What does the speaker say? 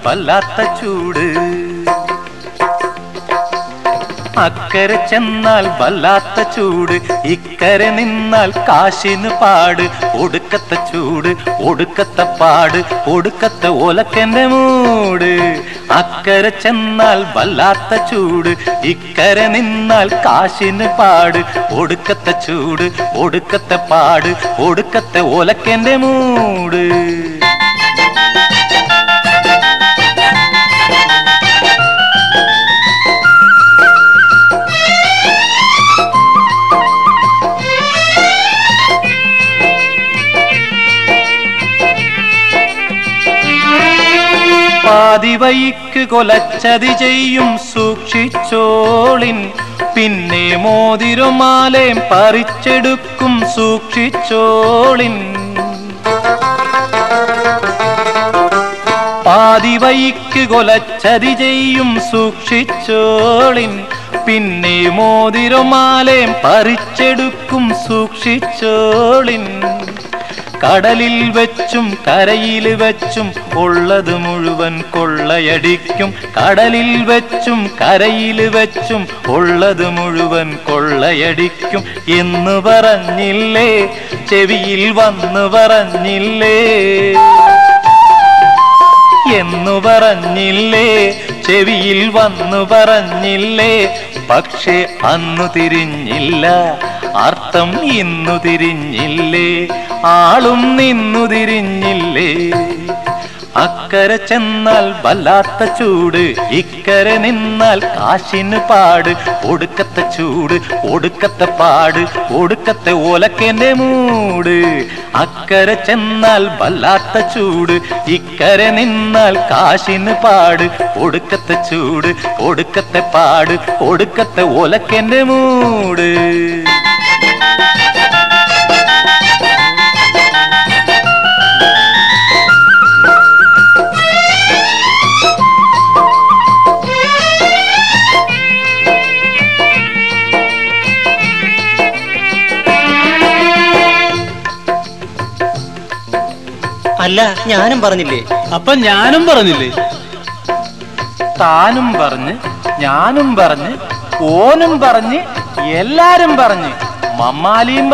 വല്ലാത്ത ചൂട്. അക്കരെ ചെന്നാൽ വല്ലാത്ത ചൂട്, ഇക്കരെ നിന്നാൽ കാശിന് പാട്. ഒടുക്കത്തെ ചൂട്, ഒടുക്കത്തെ പാട്, ഒടുക്കത്തെ ഓലക്കന്റെ മൂട്. അക്കരെ ചെന്നാൽ വല്ലാത്ത ചൂട്, ഇക്കരെ നിന്നാൽ കാശിന് പാട്. ഒടുക്കത്തെ ചൂട്, ഒടുക്കത്തെ പാട്, ഒടുക്കത്തെ ഓലക്കന്റെ മൂട്. പാതിവയ്ക്ക് കൊലച്ചതി ചെയ്യും സൂക്ഷിച്ചോളിൻ, പിന്നെ മോതിരമാലയും പറിച്ചെടുക്കും സൂക്ഷിച്ചോളിൻ. പാതിവയ്ക്ക് കൊലച്ചതി ചെയ്യും സൂക്ഷിച്ചോളിൻ, പിന്നെ മോതിരമാലയും പറിച്ചെടുക്കും സൂക്ഷിച്ചോളിൻ. കടലിൽ വെച്ചും കരയിൽ വെച്ചും ഉള്ളത് മുഴുവൻ കൊള്ളയടിക്കും. കടലിൽ വെച്ചും കരയിൽ വെച്ചും ഉള്ളത് മുഴുവൻ കൊള്ളയടിക്കും എന്ന് പറഞ്ഞില്ലേ, ചെവിയിൽ വന്ന് പറഞ്ഞില്ലേ, എന്നു പറഞ്ഞില്ലേ, ചെവിയിൽ വന്നു പറഞ്ഞില്ലേ. പക്ഷേ അന്നു തിരിഞ്ഞില്ല, അർത്ഥം ഇന്നു തിരിഞ്ഞില്ലേ, ആളും നിന്നു തിരിഞ്ഞില്ലേ. അക്കരെ ചെന്നാൽ വല്ലാത്ത ചൂട്, ഇക്കരെ നിന്നാൽ കാശിന് പാട്. ഒടുക്കത്തെ ചൂട്, ഒടുക്കത്തെ പാട്, ഒടുക്കത്തെ ഓലക്കന്റെ മൂട്. അക്കരെ ചെന്നാൽ വല്ലാത്ത ചൂട്, ഇക്കരെ നിന്നാൽ കാശിന് പാട്. ഒടുക്കത്തെ ചൂട്, ഒടുക്കത്തെ പാട്, ഒടുക്കത്തെ ഓലക്കന്റെ മൂട്. അല്ല, ഞാനും പറഞ്ഞില്ലേ? അപ്പൊ ഞാനും പറഞ്ഞില്ലേ? താനും പറഞ്ഞ്, ഞാനും പറഞ്ഞ്, ഓനും പറഞ്ഞ്, എല്ലാരും പറഞ്ഞ്, മമ്മാലിയും